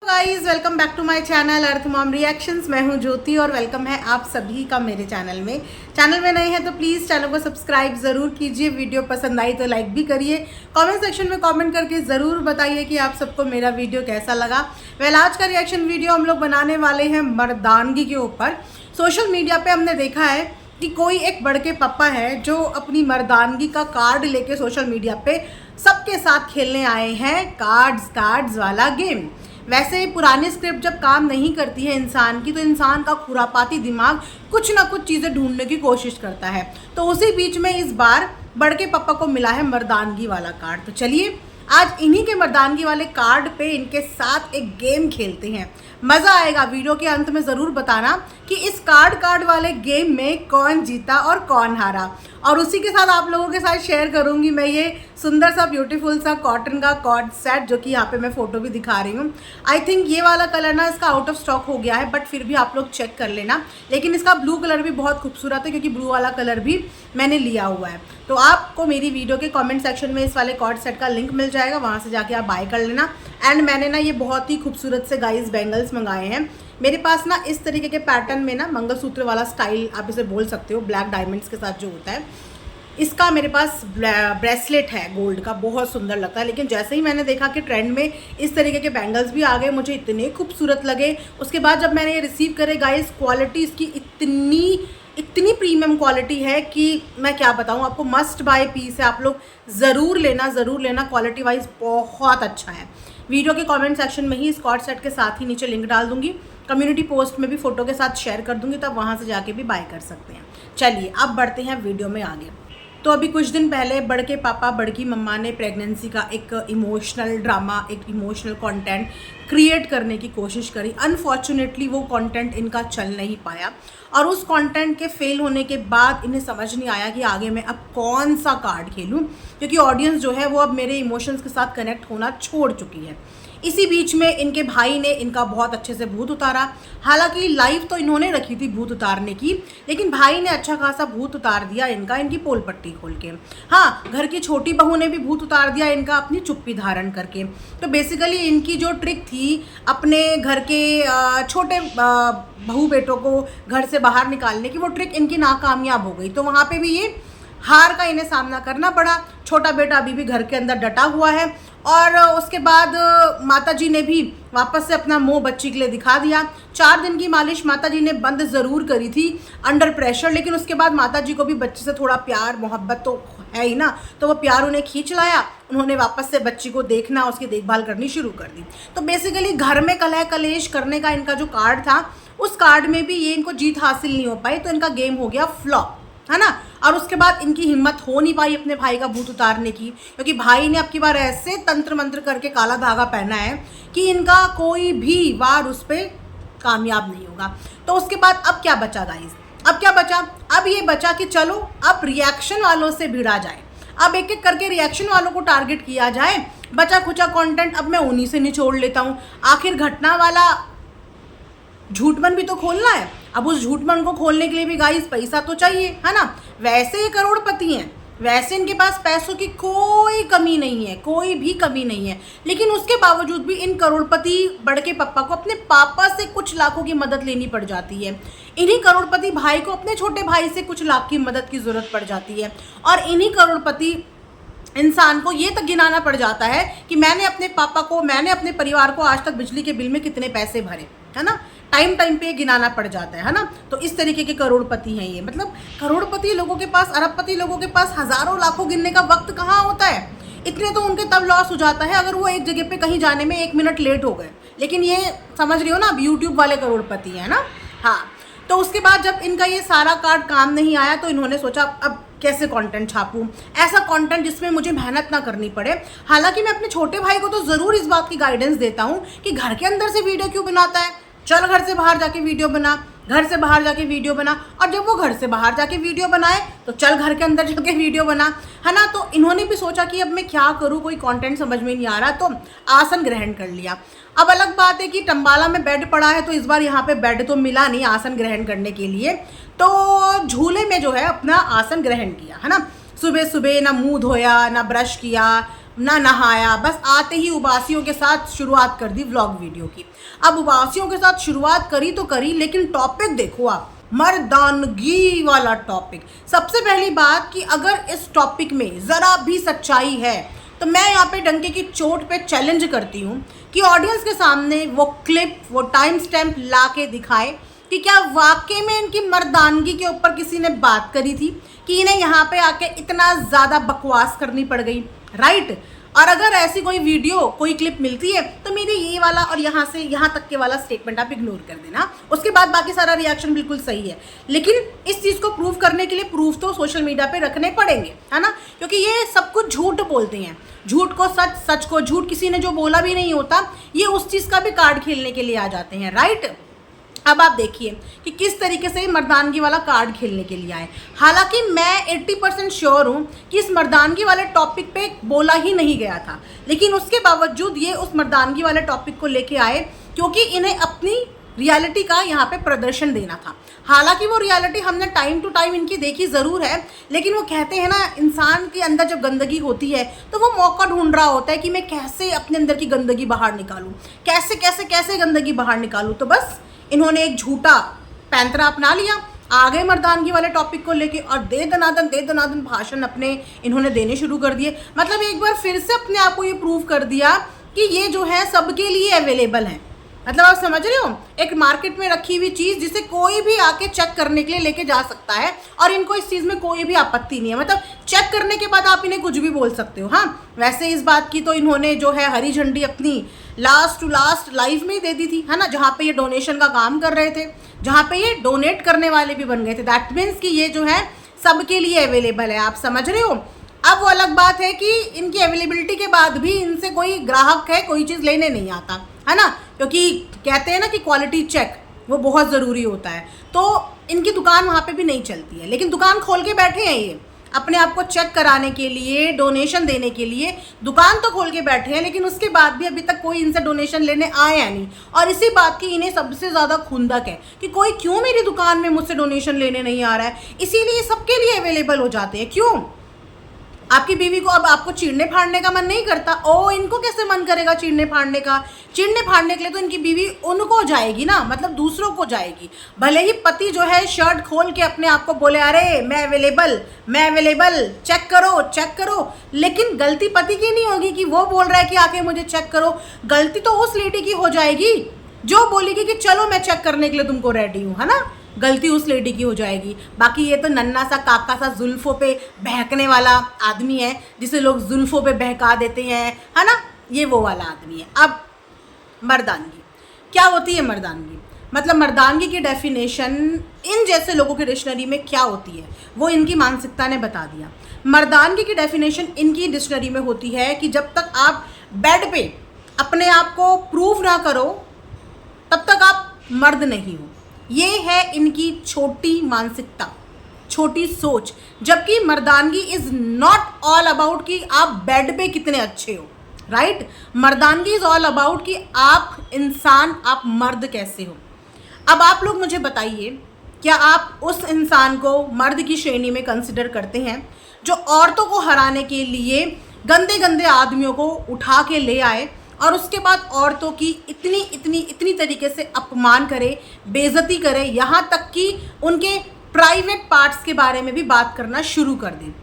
Guys welcome back to my channel Earth Mom Reactions. मैं हूं ज्योति और वेलकम है आप सभी का मेरे चैनल में। चैनल में नए हैं तो प्लीज़ चैनल को सब्सक्राइब ज़रूर कीजिए। वीडियो पसंद आई तो लाइक भी करिए। कमेंट सेक्शन में कमेंट करके ज़रूर बताइए कि आप सबको मेरा वीडियो कैसा लगा। आज का रिएक्शन वीडियो हम लोग बनाने वाले हैं मर्दानगी के ऊपर। सोशल मीडिया पर हमने देखा है कि कोई एक बड़के पप्पा है जो अपनी मर्दानगी का कार्ड लेके सोशल मीडिया पे सबके साथ खेलने आए हैं कार्ड्स वाला गेम। वैसे पुरानी स्क्रिप्ट जब काम नहीं करती है इंसान की तो इंसान का खुरापाती दिमाग कुछ ना कुछ चीज़ें ढूंढने की कोशिश करता है। तो उसी बीच में इस बार बड़के पप्पा को मिला है मर्दानगी वाला कार्ड। तो चलिए आज इन्हीं के मर्दानगी वाले कार्ड पे इनके साथ एक गेम खेलते हैं। मज़ा आएगा। वीडियो के अंत में ज़रूर बताना कि इस कार्ड वाले गेम में कौन जीता और कौन हारा। और उसी के साथ आप लोगों के साथ शेयर करूंगी मैं ये सुंदर सा ब्यूटीफुल सा कॉटन का कॉर्ड सेट, जो कि यहाँ पे मैं फ़ोटो भी दिखा रही हूँ। आई थिंक ये वाला कलर ना इसका आउट ऑफ स्टॉक हो गया है, बट फिर भी आप लोग चेक कर लेना। लेकिन इसका ब्लू कलर भी बहुत खूबसूरत है क्योंकि ब्लू वाला कलर भी मैंने लिया हुआ है। तो आपको मेरी वीडियो के कमेंट सेक्शन में इस वाले कॉर्ड सेट का लिंक मिल जाएगा, वहाँ से जाके आप बाय कर लेना। एंड मैंने ना ये बहुत ही खूबसूरत से गाइस बैंगल्स मंगाए हैं। मेरे पास ना इस तरीके के पैटर्न में ना मंगलसूत्र वाला स्टाइल आप इसे बोल सकते हो, ब्लैक डायमंड्स के साथ जो होता है, इसका मेरे पास ब्रेसलेट है गोल्ड का, बहुत सुंदर लगता है। लेकिन जैसे ही मैंने देखा कि ट्रेंड में इस तरीके के बैंगल्स भी आ गए, मुझे इतने खूबसूरत लगे। उसके बाद जब मैंने ये रिसीव करे गाइस, क्वालिटी इसकी इतनी प्रीमियम क्वालिटी है कि मैं क्या बताऊँ आपको। मस्ट बाय पीस है, आप लोग ज़रूर लेना। क्वालिटी वाइज बहुत अच्छा है। वीडियो के कमेंट सेक्शन में ही इस कॉर्ड सेट के साथ ही नीचे लिंक डाल दूंगी। कम्युनिटी पोस्ट में भी फ़ोटो के साथ शेयर कर दूंगी, तब वहाँ से जाके भी बाय कर सकते हैं। चलिए अब बढ़ते हैं वीडियो में आगे। तो अभी कुछ दिन पहले बड़के पापा बड़की मम्मा ने प्रेगनेंसी का एक इमोशनल ड्रामा, एक इमोशनल कंटेंट क्रिएट करने की कोशिश करी। अनफॉर्चुनेटली वो कंटेंट इनका चल नहीं पाया और उस कंटेंट के फेल होने के बाद इन्हें समझ नहीं आया कि आगे मैं अब कौन सा कार्ड खेलूं, क्योंकि ऑडियंस जो है वो अब मेरे इमोशंस के साथ कनेक्ट होना छोड़ चुकी है। इसी बीच में इनके भाई ने इनका बहुत अच्छे से भूत उतारा। हालांकि लाइव तो इन्होंने रखी थी भूत उतारने की, लेकिन भाई ने अच्छा खासा भूत उतार दिया इनका, इनकी पोल पट्टी खोल के। हाँ, घर की छोटी बहू ने भी भूत उतार दिया इनका अपनी चुप्पी धारण करके। तो बेसिकली इनकी जो ट्रिक थी अपने घर के छोटे बहू बेटों को घर से बाहर निकालने की, वो ट्रिक इनकी नाकामयाब हो गई। तो वहाँ पे भी ये हार का इन्हें सामना करना पड़ा। छोटा बेटा अभी भी घर के अंदर डटा हुआ है और उसके बाद माताजी ने भी वापस से अपना मोह बच्ची के लिए दिखा दिया। 4 दिन की मालिश माताजी ने बंद ज़रूर करी थी अंडर प्रेशर, लेकिन उसके बाद माताजी को भी बच्चे से थोड़ा प्यार मोहब्बत तो है ही ना, तो वो प्यार उन्हें खींच लाया। उन्होंने वापस से बच्ची को देखना, उसकी देखभाल करनी शुरू कर दी। तो बेसिकली घर में कलह कलेश करने का इनका जो कार्ड था, उस कार्ड में भी ये इनको जीत हासिल नहीं हो पाई, तो इनका गेम हो गया फ्लॉप, है ना। और उसके बाद इनकी हिम्मत हो नहीं पाई अपने भाई का भूत उतारने की, क्योंकि भाई ने अब की बार ऐसे तंत्र मंत्र करके काला धागा पहना है कि इनका कोई भी वार उस पर कामयाब नहीं होगा। तो उसके बाद अब क्या बचा गाइस, अब क्या बचा? अब ये बचा कि चलो अब रिएक्शन वालों से भिड़ा जाए। अब एक एक करके रिएक्शन वालों को टारगेट किया जाए। बचा खुचा कंटेंट अब मैं उन्हीं से निचोड़ लेता हूँ। आखिर घटना वाला झूठमन भी तो खोलना है। अब उस झूठमन को खोलने के लिए भी गाइस पैसा तो चाहिए, है ना। वैसे ये करोड़पति हैं, वैसे इनके पास पैसों की कोई कमी नहीं है, कोई भी कमी नहीं है। लेकिन उसके बावजूद भी इन करोड़पति बड़के पप्पा को अपने पापा से कुछ लाखों की मदद लेनी पड़ जाती है। इन्हीं करोड़पति भाई को अपने छोटे भाई से कुछ लाख की मदद की ज़रूरत पड़ जाती है। और इन्हीं करोड़पति इंसान को ये तक गिनाना पड़ जाता है कि मैंने अपने पापा को, मैंने अपने परिवार को आज तक बिजली के बिल में कितने पैसे भरे, है ना। टाइम पे गिनाना पड़ जाता है ना। तो इस तरीके के करोड़पति हैं ये। मतलब करोड़पति लोगों के पास, अरबपति लोगों के पास हज़ारों लाखों गिनने का वक्त कहाँ होता है। इतने तो उनके तब लॉस हो जाता है अगर वो एक जगह पे कहीं जाने में 1 मिनट लेट हो गए। लेकिन ये समझ रही हो ना, अब यूट्यूब वाले करोड़पति हैं ना। हाँ, तो उसके बाद जब इनका ये सारा कार्ड काम नहीं आया तो इन्होंने सोचा अब कैसे कंटेंट छापूं, ऐसा कंटेंट जिसमें मुझे मेहनत ना करनी पड़े। हालांकि मैं अपने छोटे भाई को तो ज़रूर इस बात की गाइडेंस देता हूँ कि घर के अंदर से वीडियो क्यों बनाता है, चल घर से बाहर जाके वीडियो बना, घर से बाहर जाके वीडियो बना। और जब वो घर से बाहर जाके वीडियो बनाए तो चल घर के अंदर जाके वीडियो बना, है ना। तो इन्होंने भी सोचा कि अब मैं क्या करूँ, कोई कंटेंट समझ में नहीं आ रहा, तो आसन ग्रहण कर लिया। अब अलग बात है कि टम्बाला में बेड पड़ा है, तो इस बार यहाँ पे बेड तो मिला नहीं आसन ग्रहण करने के लिए, तो झूले में जो है अपना आसन ग्रहण किया, है ना। सुबह सुबह ना मुंह धोया, ना ब्रश किया, ना नहाया, बस आते ही उबासियों के साथ शुरुआत कर दी व्लॉग वीडियो की। अब उबासियों के साथ शुरुआत करी तो करी, लेकिन टॉपिक देखो आप, मर्दानगी वाला टॉपिक। सबसे पहली बात कि अगर इस टॉपिक में ज़रा भी सच्चाई है तो मैं यहाँ पे डंके की चोट पे चैलेंज करती हूँ कि ऑडियंस के सामने वो क्लिप, वो टाइम स्टैम्प ला के दिखाए कि क्या वाकई में इनकी मर्दानगी के ऊपर किसी ने बात करी थी कि इन्हें यहाँ पे आके इतना ज़्यादा बकवास करनी पड़ गई, राइट। और अगर ऐसी कोई वीडियो, कोई क्लिप मिलती है तो मेरे ये वाला और यहाँ से यहाँ तक के वाला स्टेटमेंट आप इग्नोर कर देना, उसके बाद बाकी सारा रिएक्शन बिल्कुल सही है। लेकिन इस चीज़ को प्रूव करने के लिए प्रूफ तो सोशल मीडिया पे रखने पड़ेंगे, है ना, क्योंकि ये सब कुछ झूठ बोलते हैं, झूठ को सच, सच को झूठ, किसी ने जो बोला भी नहीं होता, ये उस चीज़ का भी कार्ड खेलने के लिए आ जाते हैं, राइट। अब आप देखिए कि किस तरीके से मर्दानगी वाला कार्ड खेलने के लिए आए। हालांकि मैं 80% श्योर हूँ कि इस मर्दानगी वाले टॉपिक पे बोला ही नहीं गया था, लेकिन उसके बावजूद ये उस मर्दानगी वाले टॉपिक को लेके आए क्योंकि इन्हें अपनी रियलिटी का यहाँ पे प्रदर्शन देना था। हालांकि वो रियलिटी हमने टाइम टू टाइम इनकी देखी ज़रूर है, लेकिन वो कहते हैं ना, इंसान के अंदर जब गंदगी होती है तो वो मौका ढूंढ रहा होता है कि मैं कैसे अपने अंदर की गंदगी बाहर निकालूँ, कैसे कैसे कैसे गंदगी बाहर निकालूँ। तो बस इन्होंने एक झूठा पैंतरा अपना लिया, आ गए मर्दानगी वाले टॉपिक को लेके और दे दनादन भाषण अपने इन्होंने देने शुरू कर दिए। मतलब एक बार फिर से अपने आप को ये प्रूव कर दिया कि ये जो है सबके लिए अवेलेबल है। मतलब आप समझ रहे हो, एक मार्केट में रखी हुई चीज़ जिसे कोई भी आके चेक करने के लिए लेके जा सकता है और इनको इस चीज़ में कोई भी आपत्ति नहीं है। मतलब चेक करने के बाद आप इन्हें कुछ भी बोल सकते हो। हाँ, वैसे इस बात की तो इन्होंने जो है हरी झंडी अपनी लास्ट टू लास्ट लाइव में ही दे दी थी, है ना, जहाँ पे ये डोनेशन का काम कर रहे थे, जहाँ पे ये डोनेट करने वाले भी बन गए थे। दैट मीन्स कि ये जो है सबके लिए अवेलेबल है, आप समझ रहे हो। अब वो अलग बात है कि इनकी अवेलेबिलिटी के बाद भी इनसे कोई ग्राहक है कोई चीज़ लेने नहीं आता, है ना, क्योंकि कहते हैं ना कि क्वालिटी चेक वो बहुत ज़रूरी होता है। तो इनकी दुकान वहाँ पे भी नहीं चलती है, लेकिन दुकान खोल के बैठे हैं ये अपने आप को चेक कराने के लिए, डोनेशन देने के लिए दुकान तो खोल के बैठे हैं, लेकिन उसके बाद भी अभी तक कोई इनसे डोनेशन लेने आया नहीं। और इसी बात की इन्हें सबसे ज़्यादा खुंदक है कि कोई क्यों मेरी दुकान में मुझसे डोनेशन लेने नहीं आ रहा है, इसीलिए सबके लिए अवेलेबल हो जाते हैं। क्यों? आपकी बीवी को अब आपको चीरने फाड़ने का मन नहीं करता? ओ, इनको कैसे मन करेगा चीरने फाड़ने का? चीरने फाड़ने के लिए तो इनकी बीवी उनको जाएगी ना, मतलब दूसरों को जाएगी। भले ही पति जो है शर्ट खोल के अपने आप को बोले अरे मैं अवेलेबल, चेक करो, लेकिन गलती पति की नहीं होगी कि वो बोल रहा है कि आके मुझे चेक करो। गलती तो उस लेडी की हो जाएगी जो बोलेगी कि चलो मैं चेक करने के लिए तुमको रेडी हूँ, है ना। गलती उस लेडी की हो जाएगी। बाकी ये तो नन्ना सा काका सा जुल्फों पे बहकने वाला आदमी है, जिसे लोग जुल्फों पे बहका देते हैं, है ना, ये वो वाला आदमी है। अब मर्दानगी क्या होती है? मर्दानगी मतलब मर्दानगी की डेफिनेशन इन जैसे लोगों के डिक्शनरी में क्या होती है वो इनकी मानसिकता ने बता दिया। मर्दानगी की डेफिनेशन इनकी डिक्शनरी में होती है कि जब तक आप बेड पे अपने आप को प्रूव ना करो तब तक आप मर्द नहीं हो। ये है इनकी छोटी मानसिकता, छोटी सोच। जबकि मर्दानगी इज नॉट ऑल अबाउट कि आप बेड पे कितने अच्छे हो, राइट। मर्दानगी इज ऑल अबाउट कि आप इंसान, आप मर्द कैसे हो। अब आप लोग मुझे बताइए, क्या आप उस इंसान को मर्द की श्रेणी में कंसिडर करते हैं जो औरतों को हराने के लिए गंदे गंदे आदमियों को उठा के ले आए और उसके बाद औरतों की इतनी तरीके से अपमान करे, बेइज्जती करे, यहाँ तक कि उनके प्राइवेट पार्ट्स के बारे में भी बात करना शुरू कर दें?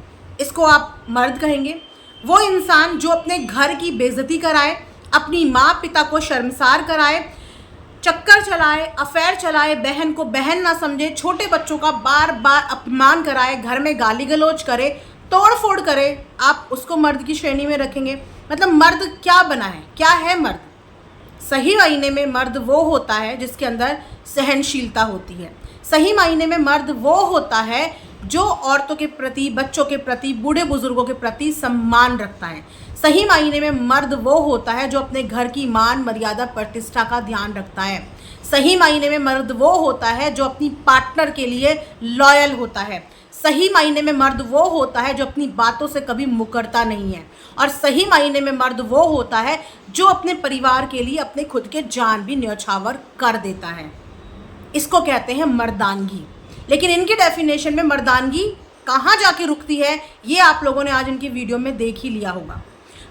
इसको आप मर्द कहेंगे? वो इंसान जो अपने घर की बेइज्जती कराए, अपनी माँ पिता को शर्मसार कराए, चक्कर चलाए, अफेयर चलाए, बहन को बहन ना समझे, छोटे बच्चों का बार बार अपमान कराए, घर में गाली गलौज करे, तोड़ फोड़ करे, आप उसको मर्द की श्रेणी में रखेंगे? मतलब मर्द क्या बना है, क्या है मर्द? सही मायने में मर्द वो होता है जिसके अंदर सहनशीलता होती है। सही मायने में मर्द वो होता है जो औरतों के प्रति, बच्चों के प्रति, बूढ़े बुजुर्गों के प्रति सम्मान रखता है। सही मायने में मर्द वो होता है जो अपने घर की मान मर्यादा प्रतिष्ठा का ध्यान रखता है। सही मायने में मर्द वो होता है जो अपनी पार्टनर के लिए लॉयल होता है। सही मायने में मर्द वो होता है जो अपनी बातों से कभी मुकरता नहीं है। और सही मायने में मर्द वो होता है जो अपने परिवार के लिए अपने खुद के जान भी न्यौछावर कर देता है। इसको कहते हैं मर्दानगी। लेकिन इनकी डेफिनेशन में मर्दानगी कहाँ जाके रुकती है ये आप लोगों ने आज इनकी वीडियो में देख ही लिया होगा।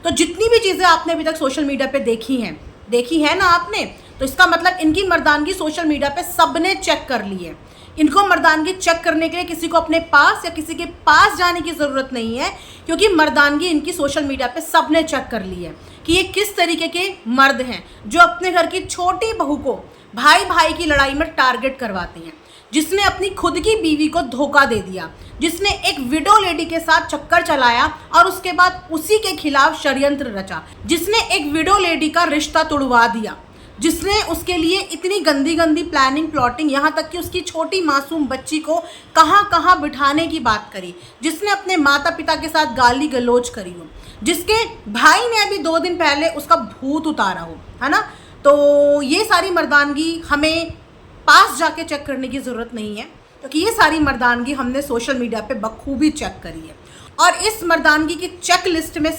तो जितनी भी चीज़ें आपने अभी तक सोशल मीडिया पे देखी है ना आपने, तो इसका मतलब इनकी मर्दानगी सोशल मीडिया पे सबने चेक कर ली है। इनको मर्दानगी चेक करने के लिए किसी को अपने पास या किसी के पास जाने की ज़रूरत नहीं है, क्योंकि मर्दानगी इनकी सोशल मीडिया पे सबने चेक कर ली है कि ये किस तरीके के मर्द हैं जो अपने घर की छोटी बहू को भाई भाई की लड़ाई में टारगेट करवाते हैं, जिसने अपनी खुद की बीवी को धोखा दे दिया, जिसने एक विडो लेडी के साथ चक्कर चलाया और उसके बाद उसी के खिलाफ षड्यंत्र रचा, जिसने एक विडो लेडी का रिश्ता तोड़वा दिया, जिसने उसके लिए इतनी गंदी गंदी प्लानिंग प्लॉटिंग, यहाँ तक कि उसकी छोटी मासूम बच्ची को कहाँ कहाँ बिठाने की बात करी, जिसने अपने माता पिता के साथ गाली गलौज करी हो, जिसके भाई ने अभी 2 दिन पहले उसका भूत उतारा हो, है ना। तो ये सारी मर्दानगी हमें पास जाके चेक करने की ज़रूरत नहीं है, क्योंकि ये सारी मर्दानगी हमने सोशल मीडिया पे बखूबी चेक करी है। और इस मर्दानगी की चेक लिस्ट में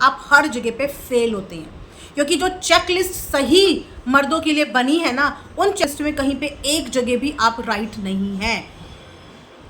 आप हर जगह पे फेल होते हैं, क्योंकि जो चेक लिस्ट सही मर्दों के लिए बनी है ना, उन चेक लिस्ट में कहीं पे एक जगह भी आप राइट नहीं हैं।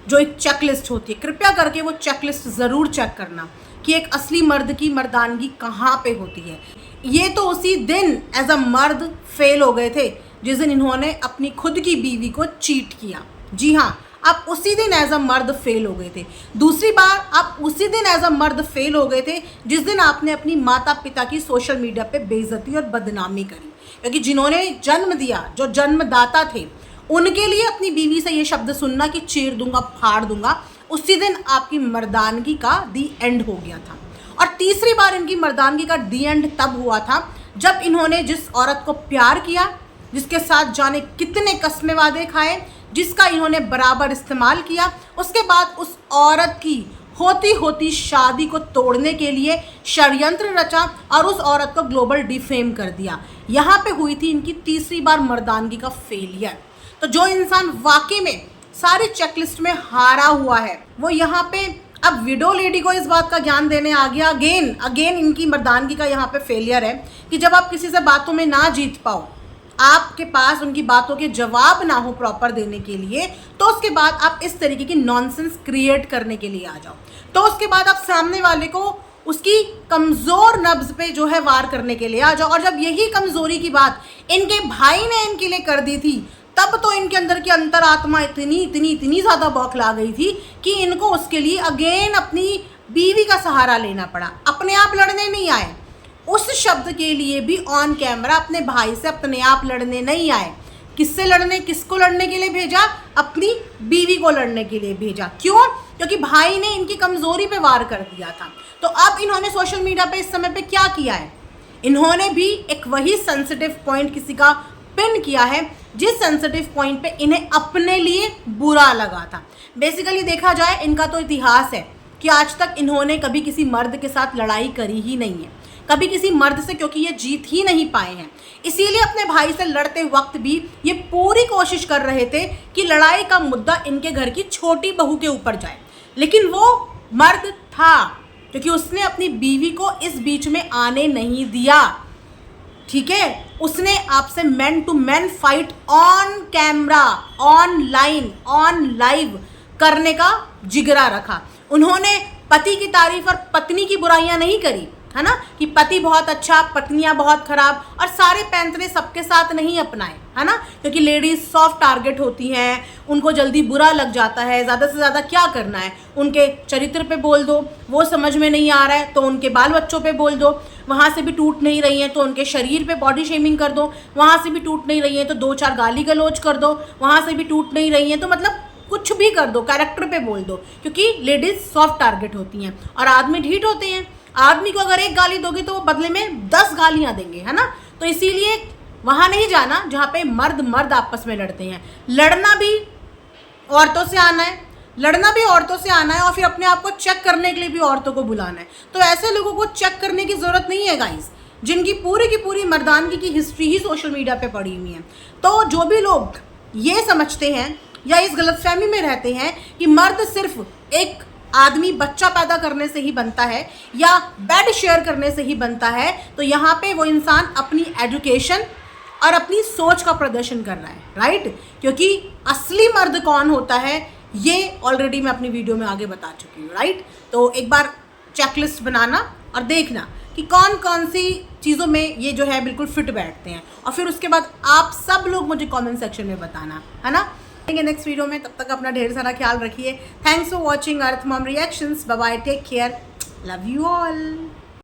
जो एक चेक लिस्ट होती है, कृपया करके वो चेक लिस्ट ज़रूर चेक करना कि एक असली मर्द की मर्दानगी कहाँ पे होती है। ये तो उसी दिन एज अ मर्द फेल हो गए थे जिस दिन इन्होंने अपनी खुद की बीवी को चीट किया। जी हाँ, आप उसी दिन एज अ मर्द फेल हो गए थे। दूसरी बार आप उसी दिन एज अ मर्द फेल हो गए थे जिस दिन आपने अपनी माता पिता की सोशल मीडिया पे बेइज्जती और बदनामी करी, क्योंकि जिन्होंने जन्म दिया, जो जन्मदाता थे, उनके लिए अपनी बीवी से ये शब्द सुनना कि चीर दूंगा, फाड़ दूंगा, उसी दिन आपकी मर्दानगी का दी एंड हो गया था। और तीसरी बार इनकी मर्दानगी का दी एंड तब हुआ था जब इन्होंने जिस औरत को प्यार किया, जिसके साथ जाने कितने कस्मे वादे खाए, जिसका इन्होंने बराबर इस्तेमाल किया, उसके बाद उस औरत की होती होती शादी को तोड़ने के लिए षड्यंत्र रचा और उस औरत को ग्लोबल डिफेम कर दिया। यहाँ पे हुई थी इनकी तीसरी बार मर्दानगी का फेलियर। तो जो इंसान वाकई में सारी चेकलिस्ट में हारा हुआ है, वो यहाँ पे अब विडो लेडी को इस बात का ज्ञान देने आ गया। अगेन इनकी मर्दानगी का यहाँ पे फेलियर है कि जब आप किसी से बातों में ना जीत पाओ, आपके पास उनकी बातों के जवाब ना हो प्रॉपर देने के लिए, तो उसके बाद आप इस तरीके की नॉनसेंस क्रिएट करने के लिए आ जाओ। तो उसके बाद आप सामने वाले को उसकी कमज़ोर नब्ज पे जो है वार करने के लिए आ जाओ। और जब यही कमज़ोरी की बात इनके भाई ने इनके लिए कर दी थी, तब तो इनके अंदर की अंतरात्मा इतनी ज़्यादा बौखला गई थी कि इनको उसके लिए अगेन अपनी बीवी का सहारा लेना पड़ा। अपने आप लड़ने नहीं आए, उस शब्द के लिए भी ऑन कैमरा अपने भाई से अपने आप लड़ने नहीं आए। किससे लड़ने, किसको लड़ने के लिए भेजा? अपनी बीवी को लड़ने के लिए भेजा। क्यों? क्योंकि भाई ने इनकी कमज़ोरी पे वार कर दिया था। तो अब इन्होंने सोशल मीडिया पे इस समय पे क्या किया है? इन्होंने भी एक वही सेंसिटिव पॉइंट किसी का पिन किया है जिस सेंसिटिव पॉइंट पे इन्हें अपने लिए बुरा लगा था। बेसिकली देखा जाए, इनका तो इतिहास है कि आज तक इन्होंने कभी किसी मर्द के साथ लड़ाई करी ही नहीं है, कभी किसी मर्द से, क्योंकि ये जीत ही नहीं पाए हैं। इसीलिए अपने भाई से लड़ते वक्त भी ये पूरी कोशिश कर रहे थे कि लड़ाई का मुद्दा इनके घर की छोटी बहू के ऊपर जाए, लेकिन वो मर्द था क्योंकि उसने अपनी बीवी को इस बीच में आने नहीं दिया। ठीक है, उसने आपसे man to man fight on camera, online, on live करने का जिगरा रखा। उन्होंने पति की तारीफ और पत्नी की बुराइयां नहीं करी, है ना, कि पति बहुत अच्छा, पत्नियां बहुत खराब, और सारे पैंतरे सबके साथ नहीं अपनाए, है ना, क्योंकि लेडीज सॉफ्ट टारगेट होती हैं, उनको जल्दी बुरा लग जाता है। ज़्यादा से ज़्यादा क्या करना है, उनके चरित्र पे बोल दो, वो समझ में नहीं आ रहा है तो उनके बाल बच्चों पे बोल दो, वहाँ से भी टूट नहीं रही हैं तो उनके शरीर पे बॉडी शेमिंग कर दो, वहाँ से भी टूट नहीं रही हैं तो 2-4 गाली गलौज कर दो, वहाँ से भी टूट नहीं रही हैं तो मतलब कुछ भी कर दो, कैरेक्टर पे बोल दो, क्योंकि लेडीज सॉफ्ट टारगेट होती हैं और आदमी ढीठ होते हैं। आदमी को अगर एक गाली दोगे तो वो बदले में 10 गालियां देंगे, है ना। तो इसीलिए वहाँ नहीं जाना जहाँ पे मर्द आपस में लड़ते हैं। लड़ना भी औरतों से आना है, और फिर अपने आप को चेक करने के लिए भी औरतों को बुलाना है। तो ऐसे लोगों को चेक करने की ज़रूरत नहीं है गाइस, जिनकी पूरी की पूरी मर्दानगी की हिस्ट्री ही सोशल मीडिया पे पड़ी हुई है। तो जो भी लोग ये समझते हैं या इस गलतफहमी में रहते हैं कि मर्द सिर्फ एक आदमी बच्चा पैदा करने से ही बनता है या बेड शेयर करने से ही बनता है, तो यहाँ पे वो इंसान अपनी एजुकेशन और अपनी सोच का प्रदर्शन कर रहा है, राइट। क्योंकि असली मर्द कौन होता है ये ऑलरेडी मैं अपनी वीडियो में आगे बता चुकी हूँ, राइट। तो एक बार चेकलिस्ट बनाना और देखना कि कौन कौन सी चीज़ों में ये जो है बिल्कुल फिट बैठते हैं, और फिर उसके बाद आप सब लोग मुझे कमेंट सेक्शन में बताना, है ना। मिलेंगे नेक्स्ट वीडियो में, तब तक अपना ढेर सारा ख्याल रखिए। Thanks for watching Earth Mom Reactions. Bye bye, take care, love you all.